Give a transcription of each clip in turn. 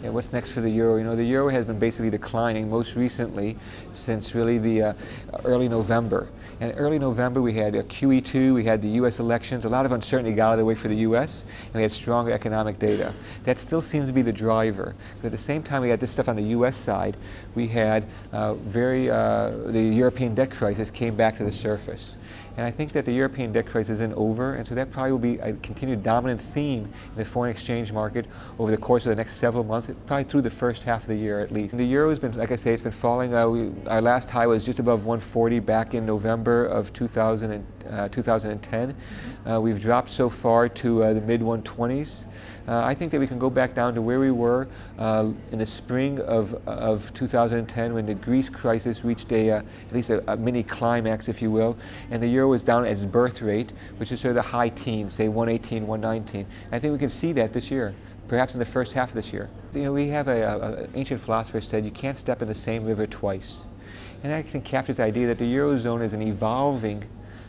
Yeah, what's next for the euro? The euro has been basically declining most recently since really the early November. And early November we had QE2, we had the U.S. elections, a lot of uncertainty got out of the way for the U.S., and we had stronger economic data. That still seems to be the driver. But at the same time we had this stuff on the U.S. side, we had the European debt crisis came back to the surface. And I think that the European debt crisis isn't over, and so that probably will be a continued dominant theme in the foreign exchange market over the course of the next several months, probably through the first half of the year at least. And the euro has been, like I say, it's been falling. Our last high was just above 140 back in November of 2010. We've dropped so far to the mid-120s. I think that we can go back down to where we were in the spring of 2010 when the Greece crisis reached at least a mini climax, if you will, and the euro was down at its birth rate, which is sort of the high teens, say 118, 119. I think we can see that this year, perhaps in the first half of this year. We have an ancient philosopher said you can't step in the same river twice. And that can capture the idea that the Eurozone is an evolving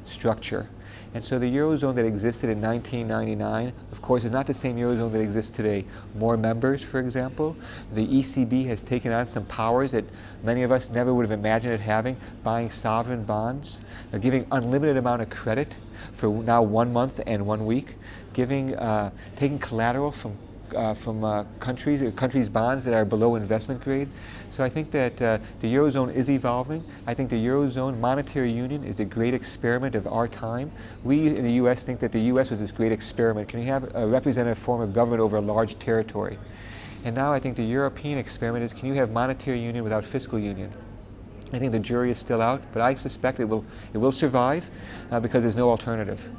structure. And so the Eurozone that existed in 1999, of course, is not the same Eurozone that exists today. More members, for example. The ECB has taken on some powers that many of us never would have imagined it having, buying sovereign bonds, giving unlimited amount of credit for now 1 month and 1 week, taking collateral from countries' bonds that are below investment grade. So I think that the Eurozone is evolving. I think the Eurozone monetary union is the great experiment of our time. We in the U.S. think that the U.S. was this great experiment. Can you have a representative form of government over a large territory? And now I think the European experiment is, can you have monetary union without fiscal union? I think the jury is still out, but I suspect it will survive because there's no alternative.